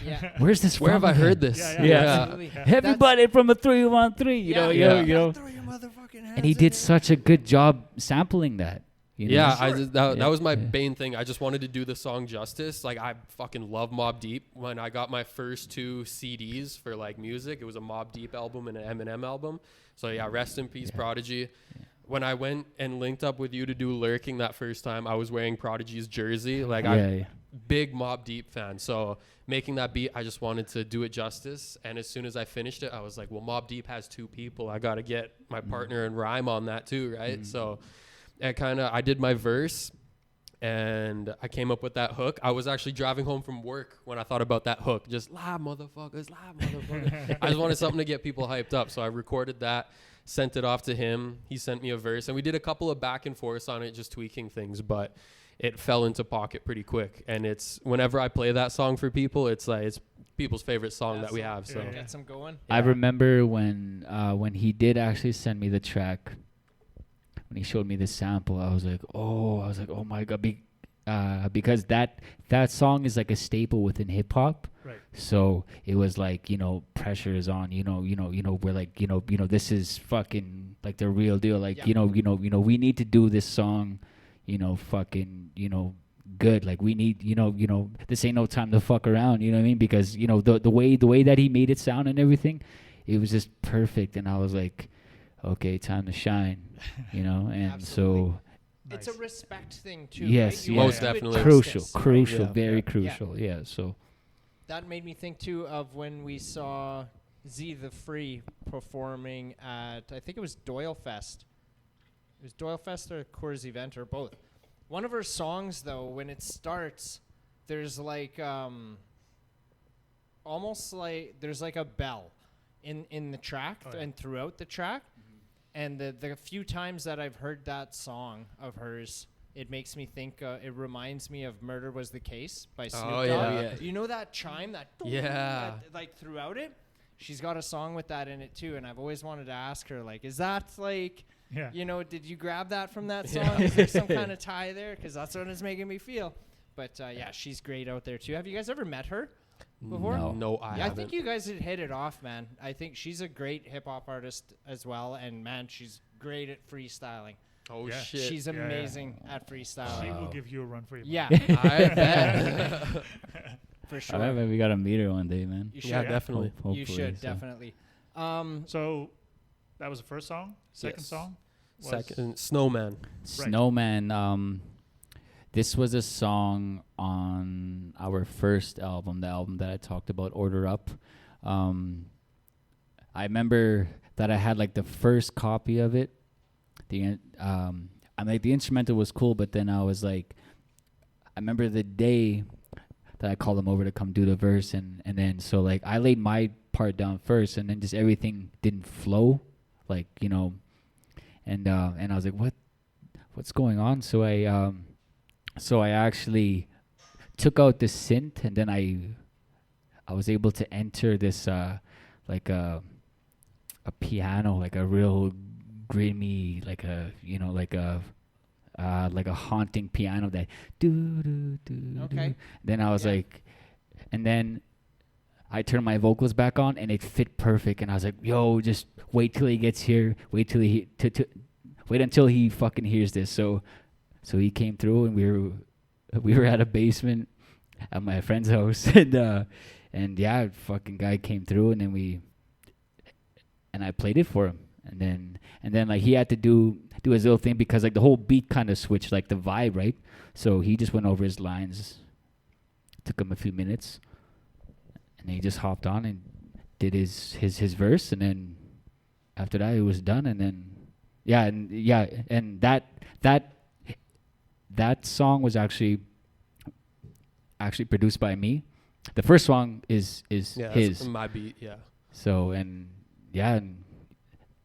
Yeah. where's this Where from? have I heard again? this? Yeah, Yeah. Absolutely. Everybody from a 313, you know, Yeah. you know. Throw your motherfucking hands And he in did the such a good job sampling that. You know? Yeah, that Yeah. was my Yeah. main thing. I just wanted to do the song justice. Like, I fucking love Mobb Deep. When I got my first 2 CDs for like music, it was a Mobb Deep album and an Eminem album. So yeah, rest in peace, Prodigy. When I went and linked up with you to do Lurking that first time, I was wearing Prodigy's jersey. Like, I'm yeah. big Mobb Deep fan. So making that beat, I just wanted to do it justice. And as soon as I finished it, I was like, well, Mobb Deep has 2 people. I got to get my partner and rhyme on that too, right? So I did my verse and I came up with that hook. I was actually driving home from work when I thought about that hook. Just live motherfuckers, live motherfuckers. I just wanted something to get people hyped up. So I recorded that, sent it off to him. He sent me a verse and we did a couple of back and forths on it, just tweaking things, but it fell into pocket pretty quick. And it's whenever I play that song for people, it's like it's people's favorite song that we have. So Gets them going. I remember when he did actually send me the track, when he showed me the sample, I was like, oh my God, because that song is like a staple within hip hop. Right. So it was like, pressure is on, we're like, this is fucking like the real deal. Like, we need to do this song, good. Like we need, this ain't no time to fuck around, you know what I mean? Because, the way that he made it sound and everything, it was just perfect. And I was like, okay, time to shine, and Absolutely. so It's a respect thing too. yes, right? You yes. wanna Most do it definitely. justice, crucial, right? very Yeah. crucial. Yeah. So That made me think too of when we saw Z the Free performing at, I think it was Doyle Fest. It was Doyle Fest or Coors Event or both. One of her songs though, when it starts, there's like almost like there's like a bell in the track and throughout the track. And the few times that I've heard that song of hers, it makes me think, it reminds me of Murder Was the Case by Snoop Dogg. yeah. You know that chime, that Yeah. like throughout it? She's got a song with that in it too, and I've always wanted to ask her, like, is that like, did you grab that from that song? Yeah. Is there some kind of tie there? Because that's what it's making me feel. But yeah, she's great out there too. Have you guys ever met her before? No, I Yeah, I haven't. think you guys had hit it off, man. I think she's a great hip hop artist as well, and man, she's great at freestyling. Oh Yeah. shit. She's Yeah, yeah. amazing at She freestyling. will give you a run for your Yeah, money. I bet. for sure. all right, man, we got to meet her one day, man. You should. Yeah, definitely. Hopefully, You should so. definitely. So that was the first song. Second Yes. song. Was Second, Snowman. Snowman. This was a song on our first album, the album that I talked about, Order Up. I remember that I had like the first copy of it. The instrumental was cool, but then I was like, I remember the day that I called him over to come do the verse, and then so like I laid my part down first, and then just everything didn't flow, like and I was like, what's going on? So I actually took out the synth, and then I was able to enter this like a piano, like a real grimy, like a haunting piano that do. Okay. Then I was like, and then I turned my vocals back on, and it fit perfect. And I was like, yo, just wait till he gets here. Wait until he fucking hears this. So he came through, and we were at a basement at my friend's house, and yeah, fucking guy came through, and then I played it for him, and then like he had to do his little thing because like the whole beat kind of switched, like the vibe, right? So he just went over his lines. Took him a few minutes, and then he just hopped on and did his verse, and then after that it was done, and then and that song was actually produced by me. The first song is Yeah, his. that's my beat. Yeah. So and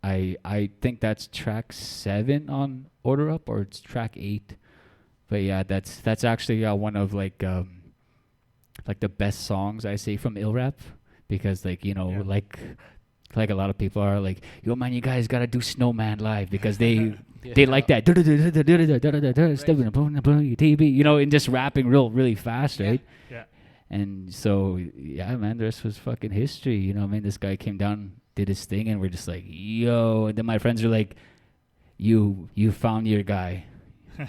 I think that's track 7 on Order Up, or it's track 8. But yeah, that's actually one of like the best songs I say from Ill Rap, because like like a lot of people are like, yo man, you guys gotta do Snowman live, because they like that, and just rapping really fast, right? Yeah. And so yeah, man, the rest was fucking history. You know what I mean? This guy came down, did his thing, and we're just like, yo. And then my friends are like, you found your guy.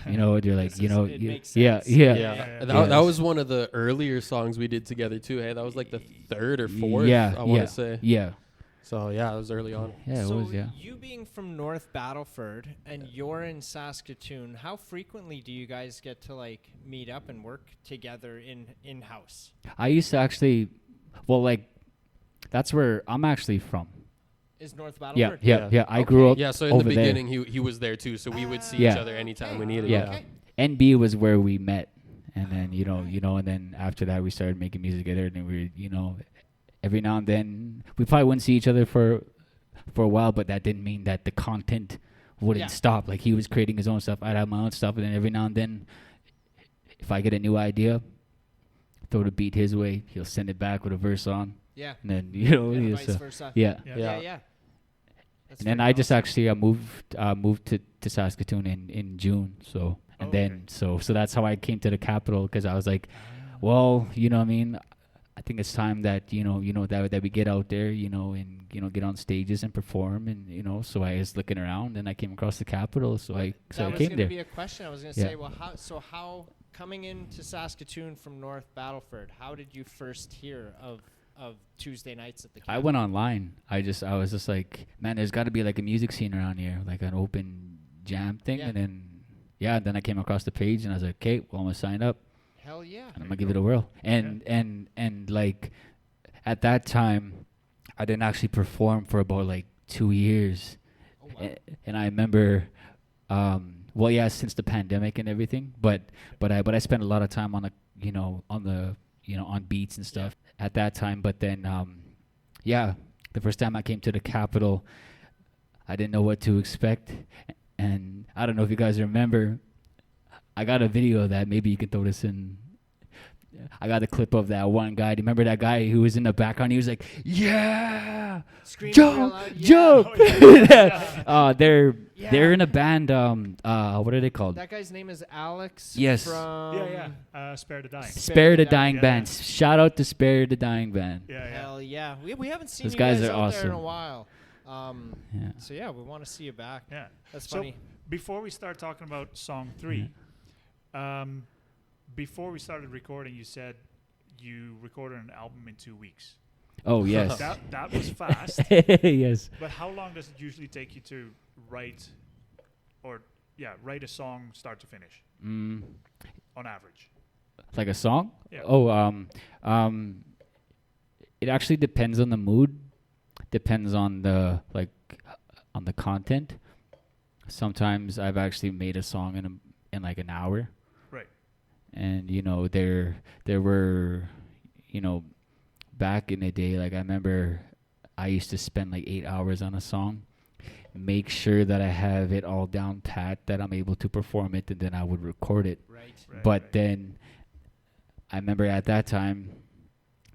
They're like, it makes yeah. sense. Yeah. Yeah. That was one of the earlier songs we did together too. Hey, that was like the third or fourth. Yeah, I want yeah, to say. yeah. So yeah, it was early on. Yeah, so it was. Yeah. you being from North Battleford and you're in Saskatoon, how frequently do you guys get to like meet up and work together in house? I used to actually, well, like, that's where I'm actually from. Is North Yeah, Battleford? yeah. I grew Okay. up. Yeah, so in over the there. beginning, he was there too, so we would see Yeah. each other anytime we needed. Yeah. Okay. NB was where we met, and then and then after that we started making music together, and then every now and then we probably wouldn't see each other for a while, but that didn't mean that the content wouldn't Yeah. stop. Like he was creating his own stuff, I'd have my own stuff, and then every now and then, if I get a new idea, throw the beat his way, he'll send it back with a verse on, Yeah. and then And so, vice versa. yeah. Yeah. Yeah. That's And then very I just awesome. actually moved to Saskatoon in June. So and Oh, then okay. so that's how I came to the capital, because I was like, well, you know what I mean, I think it's time that that we get out there, and get on stages and perform, and so I was looking around and I came across the capital, so I That was came going to there. be a question. I was going to Yeah. say, well, how coming into Saskatoon from North Battleford, how did you first hear of Tuesday nights at the I camp? went online. I was just like, man, there's got to be like a music scene around here, like an open jam thing, Yeah. and then I came across the page and I was like, okay, well, I'm gonna sign up. Hell yeah. And I'm gonna give it a whirl. And like at that time, I didn't actually perform for about like 2 years. Oh, wow. And I remember, since the pandemic and everything, but I spent a lot of time on on beats and stuff at that time. But then, the first time I came to the Capitol, I didn't know what to expect, and I don't know if you guys remember. I got a video of that. Maybe you can throw this in. I got a clip of that one guy. Do you remember that guy who was in the background? He was like, "Yeah, Screaming jump, real loud, yeah. jump!" They're in a band. What are they called? That guy's name is Alex. Yes. From Spare the Dying. Spare the Dying Yeah. Band. Shout out to Spare the Dying Band. Yeah, yeah. Hell yeah. We haven't seen Those you guys guys are out there in a awesome. while. Yeah. So yeah, we want to see you back. Yeah. That's So funny. before we start talking about song 3, before we started recording, you said you recorded an album in 2 weeks. Oh yes. That was fast. Yes. But how long does it usually take you to write a song start to finish Mm, on average? like a song? Yeah. Oh, it actually depends on the mood. Depends on the on the content. Sometimes I've actually made a song in like an hour. Right. And there were back in the day, like I remember I used to spend like 8 hours on a song, make sure that I have it all down pat, that I'm able to perform it, and then I would record it. Right. But then I remember at that time,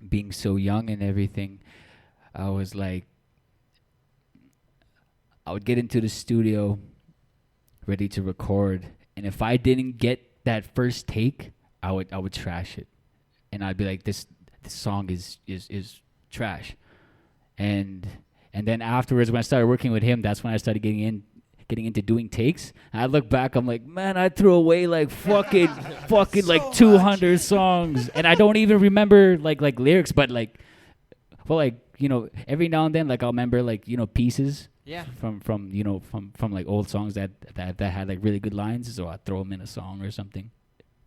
being so young and everything, I was like, I would get into the studio ready to record, and if I didn't get that first take, I would trash it, and I'd be like, this song is trash. And then afterwards, when I started working with him, that's when I started getting into doing takes. And I look back, I'm like, man, I threw away like fucking like 200 songs, and I don't even remember like lyrics, but every now and then, like I'll remember pieces Yeah. from like old songs that had like really good lines, so I throw them in a song or something.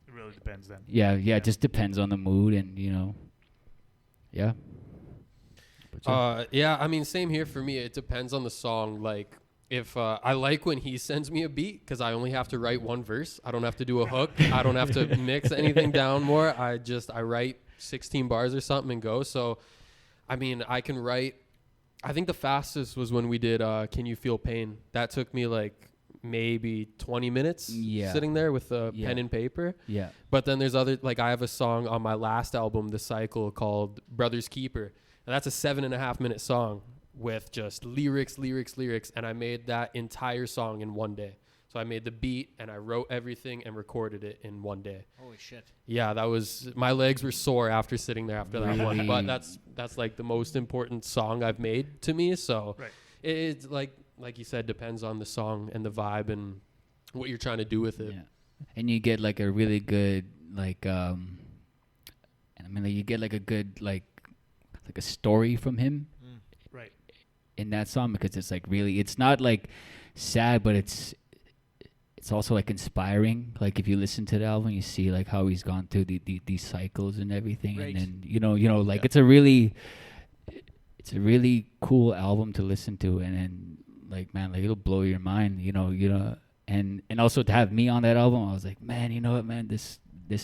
It really depends then. Yeah, it just depends on the mood, and yeah. But I mean, same here for me. It depends on the song. Like, if I like when he sends me a beat, because I only have to write one verse. I don't have to do a hook. I don't have to mix anything down more. I write 16 bars or something and go. So, I mean, I can write. I think the fastest was when we did Can You Feel Pain? That took me like maybe 20 minutes sitting there with a pen and paper. yeah. But then there's other, like I have a song on my last album, The Cycle, called Brother's Keeper. And that's a 7.5 minute song with just lyrics. And I made that entire song in one day. So I made the beat and I wrote everything and recorded it in one day. Holy shit. Yeah, my legs were sore after sitting there after that one. Really? But that's like the most important song I've made to me. So Right. it's like you said, depends on the song and the vibe and what you're trying to do with it. Yeah. And you get like a really good you get like a good like a story from him. Right. in that song because it's like really, it's not like sad, but it's also like inspiring. Like if you listen to the album, you see like how he's gone through these cycles and everything, Right. and then you know like it's a really cool album to listen to, and then like man, like it'll blow your mind, you know, and also to have me on that album, I was like, man, you know what, man, this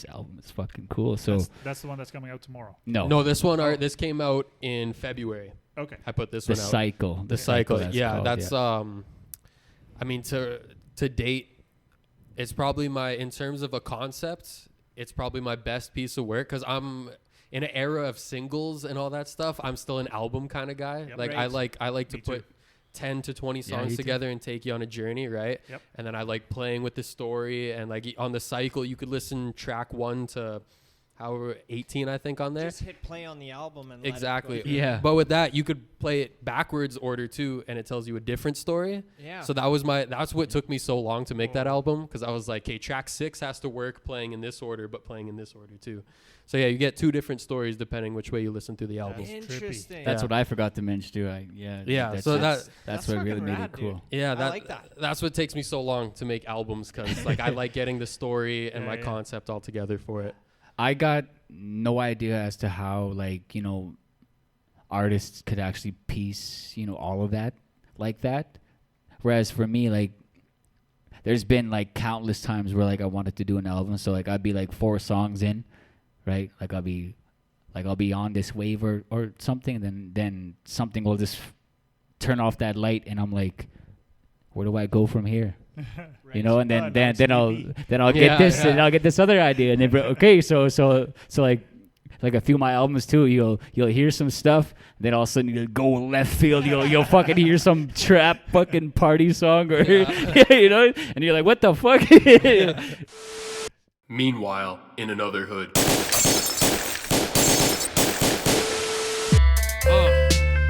album is fucking cool. So That's the one that's coming out tomorrow. No, this one this came out in February. Okay. I put this the one out. cycle, The cycle. that's Yeah, called, that's I mean to date, it's probably in terms of a concept, it's probably my best piece of work, because I'm in an era of singles and all that stuff. I'm still an album kind of guy. Yep. Like Right. I like to Me too. put 10 to 20 Yeah, songs you too. together and take you on a journey, right? Yep. And then I like playing with the story, and like on the cycle you could listen track 1 to however 18 I think on there. Just hit play on the album and Exactly. Let it go. Yeah. But with that, you could play it backwards order too, and it tells you a different story. Yeah. So that's what took me so long to make that album, because I was like, okay, track 6 has to work playing in this order, but playing in this order too. So yeah, you get 2 different stories depending which way you listen through the album. That's trippy. Interesting. That's Yeah. what I forgot to mention too. Yeah, That's, so that's what really fucking made rad, it cool. dude. Yeah, I like that. That's what takes me so long to make albums, because like I like getting the story and Yeah, my yeah. concept all together for it. I got no idea as to how like, you know, artists could actually piece, you know, all of that like that. Whereas for me, like there's been like countless times where like I wanted to do an album, so like I'd be like 4 songs in, right? Like I'll be on this wave or something, and then something will just turn off that light, and I'm like, where do I go from here? You know, and Oh, then nice. I'll Maybe. get Yeah, this, yeah. and I'll get this other idea, and then okay, so like a few of my albums too, you'll hear some stuff, then all of a sudden you'll go left field, you'll fucking hear some trap fucking party song, or Yeah. you know, and you're like, what the fuck? Meanwhile, in another hood.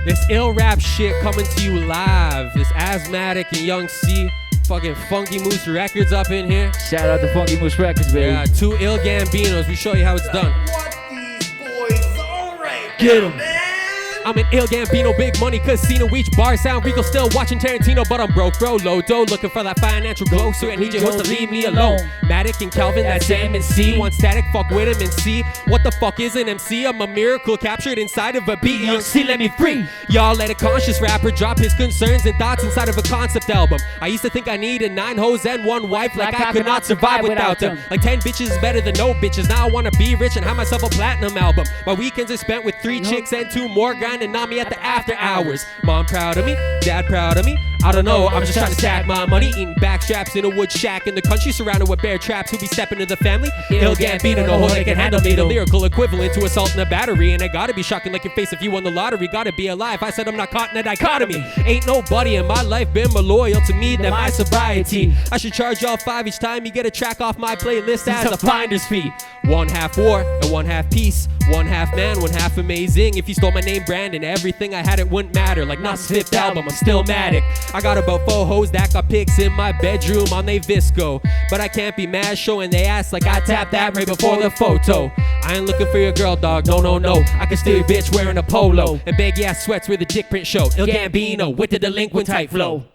This ill rap shit coming to you live. This Asthmatic and Young C. Fucking Funky Moose Records up in here. Shout out to Funky Moose Records, baby. Yeah, 2 ill Gambinos. We show you how it's done. What these boys alright. Get 'em. Man. I'm an ill Gambino, big money casino, each bar sound regal, still watching Tarantino, but I'm broke, bro, low dough, looking for that financial glow, so I need your host to leave me alone. Matic and Calvin, that's M and C, one static, fuck with him and see, what the fuck is an MC? I'm a miracle captured inside of a beat, Young C, let me free. Y'all let a conscious rapper drop his concerns and thoughts inside of a concept album. I used to think I needed 9 hoes and 1 wife, like I could not survive without them. Like 10 bitches is better than no bitches, now I wanna be rich and have myself a platinum album. My weekends are spent with 3 chicks and 2 more grinding on me at the after hours. Mom proud of me, dad proud of me. I don't know, I'm just trying to stack my money, eating back straps in a wood shack in the country, surrounded with bear traps who be stepping to the family. Ill Gambino, no hoe they can handle me. The lyrical equivalent to assault in a battery, and I gotta be shocking like your face if you won the lottery. Gotta be alive. I said I'm not caught in a dichotomy. Ain't nobody in my life been more loyal to me than my sobriety. I should charge y'all 5 each time you get a track off my playlist as a finder's fee. 1/2 war and 1/2 peace. 1/2 man, 1/2 amazing. If you stole my name, brand, and everything I had, it wouldn't matter. Like Nas' 5th album, I'm still Matic. I got about 4 hoes that got pics in my bedroom on they Visco, but I can't be mad showing they ass like I tapped that right before the photo. I ain't looking for your girl, dog. No, no, no. I can steal your bitch wearing a polo and baggy ass sweats where the dick print show. Il Gambino with the delinquent type flow.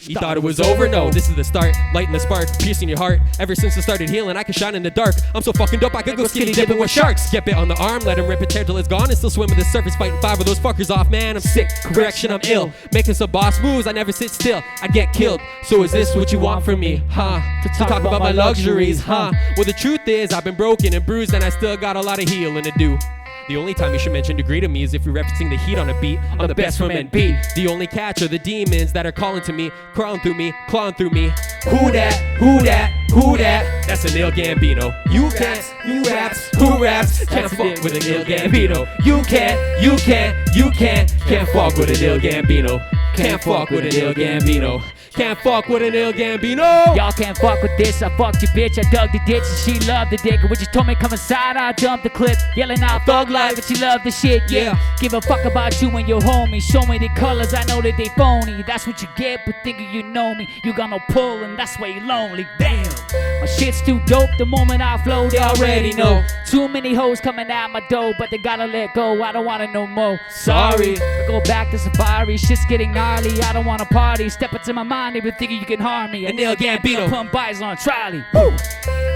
You thought it was over? No, this is the start. Lighting the spark, piercing your heart. Ever since I started healing, I can shine in the dark. I'm so fucking dope, I could go skinny dipping with sharks. Get bit on the arm, let him rip it tear till it's gone, and still swim with the surface, fighting 5 of those fuckers off. Man, I'm sick. Correction, I'm ill. Making some boss moves, I never sit still. I get killed. So is this what you want from me? Huh? To talk about my luxuries, huh? Well, the truth is, I've been broken and bruised, and I still got a lot of healing to do. The only time you should mention degree to me is if you're referencing the heat on a beat. I'm the best from NB. The only catch are the demons that are calling to me, crawling through me, clawing through me. Who that? Who that? Who that? That's an ill Gambino. You can't, you raps, who raps? Can't fuck with an ill Gambino. You can't fuck with an ill Gambino. Can't fuck with an ill Gambino. Can't fuck with an ill Gambino. Y'all can't fuck with this. I fucked your bitch. I dug the ditch and she loved the dick. And when she told me come inside, I jumped the clip, yelling out thug life. But she loved the shit. Yeah. Give a fuck about you and your homie. Show me the colors. I know that they phony. That's what you get, but thinking you know me. You got no pull, and that's why you're lonely. Damn. My shit's too dope. The moment I flow, they already know. Too many hoes coming out my door, but they gotta let go. I don't wanna know more. Sorry, but Never go back to safari. Shit's getting gnarly. I don't wanna party. Step into my mind, they been thinking you can harm me. And they'll Gambino, pump buys on trolley. Woo!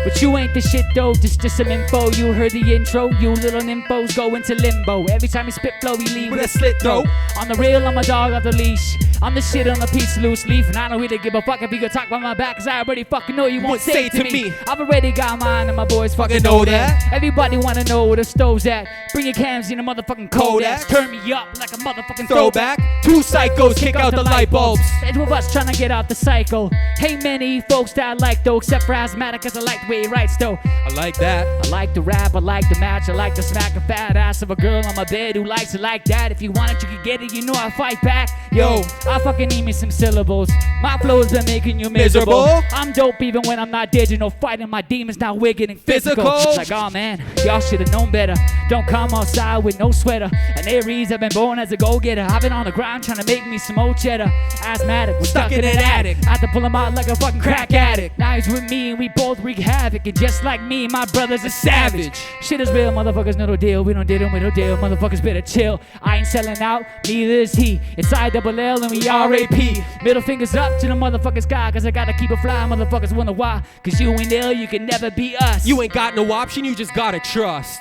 But you ain't the shit though, just some info. You heard the intro, you little nymphos go into limbo. Every time you spit flow, we leave with a slit throat. On the real, I'm a dog off the leash. I'm the shit on the piece of loose leaf. And I don't really give a fuck if you can talk behind my back, cause I already fucking know you won't say it to me. I've already got mine and my boys fucking know that. Everybody wanna know where the stove's at. Bring your cams in a motherfucking Kodak. Turn me up like a motherfucking throwback. Two psychos kick out the light bulbs. And two of us trying to get out the cycle. Hey, many folks that I like though, except for asthmatic, cause I like the way he writes though. I like that. I like to rap, I like to match, I like to smack a fat ass of a girl on my bed who likes it like that. If you want it, you can get it, you know I fight back. Yo, I fucking need me some syllables. My flow's been making you miserable. I'm dope even when I'm not digital. Fighting my demons, now we're getting physical. It's like, oh man, y'all should've known better. Don't come outside with no sweater. An Aries, I've been born as a go-getter. I've been on the grind trying to make me some old cheddar. Asthmatic, we're stuck in an attic. I had to pull him out like a fucking crack addict. Now he's with me and we both wreak havoc. And just like me, my brother's a savage. Shit is real, motherfuckers know the deal. We don't deal with no deal, motherfuckers better chill. I ain't selling out, neither is he. It's ILL and we R.A.P. Middle fingers up to the motherfucking sky, cause I gotta keep it fly, motherfuckers wonder why. Cause you ain't ill, you can never be us. You ain't got no option, you just gotta trust.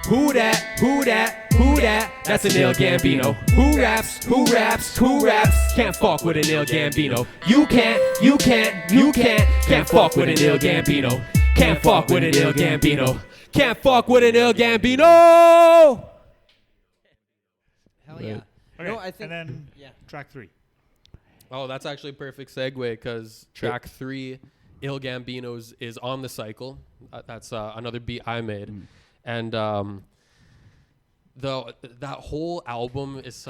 Who that? Who that? Who that? That's an ill Gambino. Who raps? Who raps? Who raps? Can't fuck with an ill Gambino. You can't fuck with an ill Gambino. Can't fuck with an ill Gambino. Can't fuck with an ill Gambino. Hell yeah. Okay, No, I think. and then Yeah. track 3. Oh, that's actually a perfect segue because track 3, Il Gambino's, is on the cycle. That's another beat I made. And that whole album is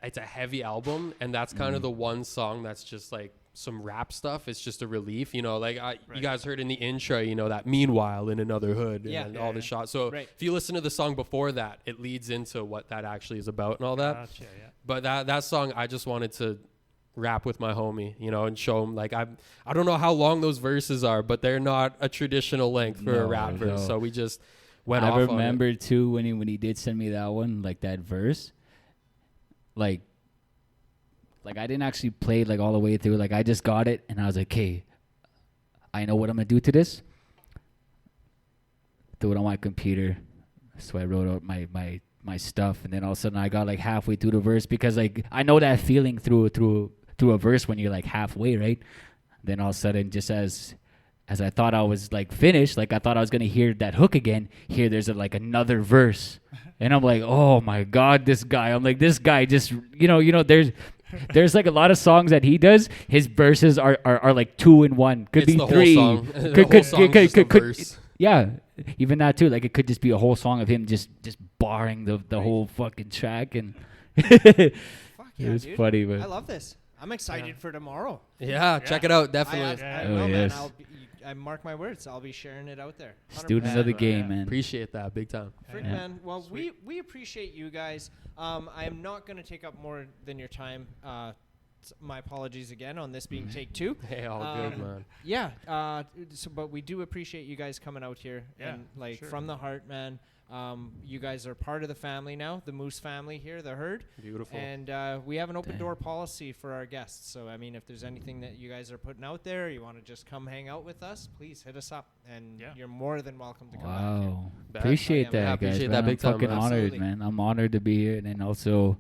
it's a heavy album. And that's kind of the one song that's just like some rap stuff. It's just a relief, you know, like you guys heard in the intro, you know, that meanwhile in another hood and all the shots. So if you listen to the song before that, it leads into what that actually is about and all that. Gotcha, yeah. But that song, I just wanted to rap with my homie, you know, and show him like I don't know how long those verses are, but they're not a traditional length for a rap verse. So we just went off on it. I remember too when he did send me that one, like that verse, like I didn't actually play it like all the way through. Like I just got it and I was like, hey, I know what I'm gonna do to this. Do it on my computer. So I wrote out my stuff, and then all of a sudden I got like halfway through the verse because like I know that feeling through a verse when you're like halfway, right? Then all of a sudden, just as I thought I was like finished, like I thought I was gonna hear that hook again. Here, there's like another verse, and I'm like, oh my god, this guy. I'm like, this guy just, you know, there's like a lot of songs that he does. His verses are like 2 in 1. Could It's be the 3. whole song. The whole song's just a verse. Yeah, even that too. Like it could just be a whole song of him just barring the whole fucking track, and Fuck yeah, it was dude. funny, but I love this. I'm excited for tomorrow. Yeah, check it out, definitely. I Oh, will, man. yes. I mark my words. I'll be sharing it out there. 100%. student of the game, man. Appreciate that big time. Frick, man. Well, we appreciate you guys. I am not going to take up more than your time. My apologies again on this being take 2. Hey, all good, man. Yeah. But we do appreciate you guys coming out here and from the heart, man. You guys are part of the family now, the Moose family here, the herd. Beautiful. And we have an open door policy for our guests. So, I mean, if there's anything that you guys are putting out there, you want to just come hang out with us, please hit us up. And you're more than welcome to come back here. Wow, appreciate Oh, yeah, man. that, I guys. appreciate man. that big I'm time, fucking man. honored, Absolutely. man. I'm honored to be here, and then also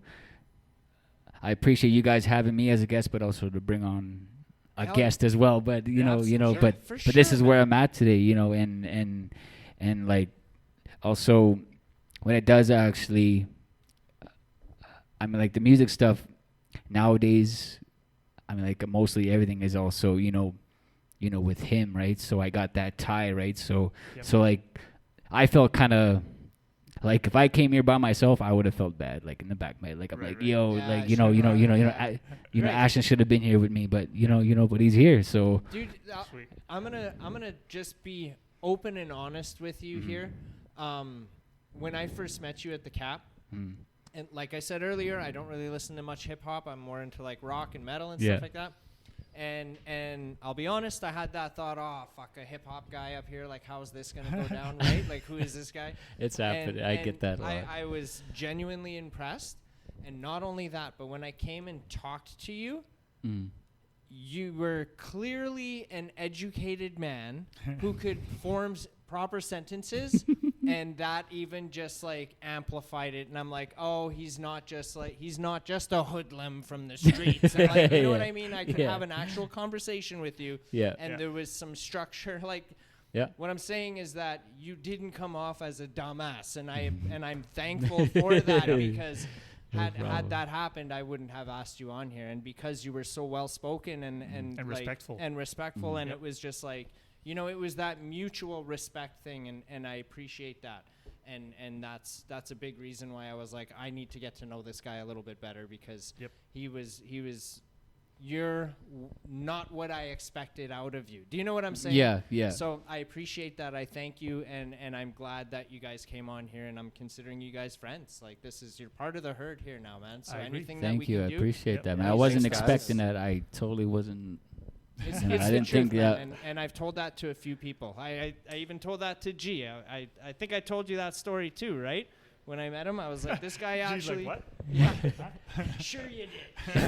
I appreciate you guys having me as a guest, but also to bring on a Hell guest as well. But you know, but this is where I'm at today, you know, and like also when it does actually, I mean, like the music stuff nowadays, I mean, like mostly everything is also, you know, with him, right? So I got that tie, right? So like I felt kind of like if I came here by myself, I would have felt bad, like in the back of my head. Like I'm like, yo, Yeah, like sure. Ashton should have been here with me, but you know, but he's here, so. Dude, I'm gonna just be open and honest with you here. When I first met you at the Cap, and like I said earlier, I don't really listen to much hip hop. I'm more into like rock and metal and stuff like that. And I'll be honest, I had that thought, oh fuck, a hip hop guy up here, like how's this gonna go down, right? Like who is this guy? It's happening. I get that a lot. I was genuinely impressed, And not only that, but when I came and talked to you, Mm. you were clearly an educated man who could form proper sentences, and that even just like amplified it. And I'm like, oh, he's not just a hoodlum from the streets. And, like, you know what I mean? I could Yeah. have an actual conversation with you, Yeah. and Yeah. there was some structure. Like, Yeah. what I'm saying is that you didn't come off as a dumbass, and I'm thankful for that, because had problem. that happened, I wouldn't have asked you on here. And because you were so well spoken and like, respectful. and respectful, and Yep. it was just like, you know, it was that mutual respect thing, and I appreciate that. And that's a big reason why I was like, I need to get to know this guy a little bit better, because Yep. he was you're not what I expected out of you. Do you know what I'm saying? Yeah, yeah. So I appreciate that. I thank you, and I'm glad that you guys came on here, and I'm considering you guys friends. Like, you're part of the herd here now, man. So I agree. anything that Thank we you. can I do, appreciate Yep. that, man. Yeah, I wasn't thanks, guys. expecting that. I totally wasn't. it's I the didn't truth, think man. that- And I've told that to a few people. I even told that to G. I think I told you that story too, right? When I met him, I was like, this guy She's actually. like, what? Yeah. Sure you did.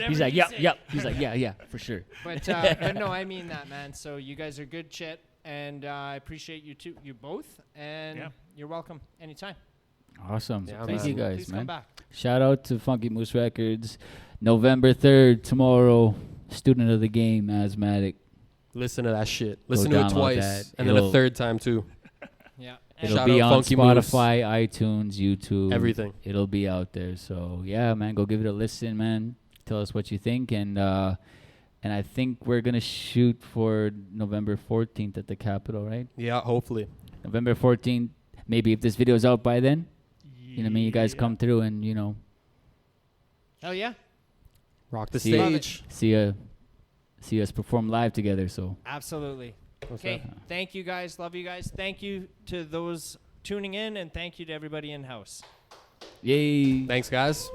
He's like, you yep, say. yep. He's like, yeah, for sure. But no, I mean that, man. So you guys are good shit, and I appreciate you too, you both, and Yeah. you're welcome anytime. Awesome. Yeah, Thank man. you guys, Please man. come back. Shout out to Funky Moose Records. November 3rd, tomorrow. Student of the game, Asthmatic. Listen to that shit. Listen to it download twice, that. and then a It'll- third time too. Yeah. It'll Shout be out on Funky Moose. Spotify, iTunes, YouTube. Everything. It'll be out there. So, yeah, man, go give it a listen, man. Tell us what you think. And I think we're going to shoot for November 14th at the Capitol, right? Yeah, hopefully. November 14th. Maybe if this video's out by then, you know what I mean? You guys Yeah. come through and, you know, Hell yeah. Rock the See- Love it. stage. see us perform live together. So, Absolutely. What's Okay. that? Thank you guys. Love you guys. Thank you to those tuning in, and thank you to everybody in house. yay. Thanks, guys.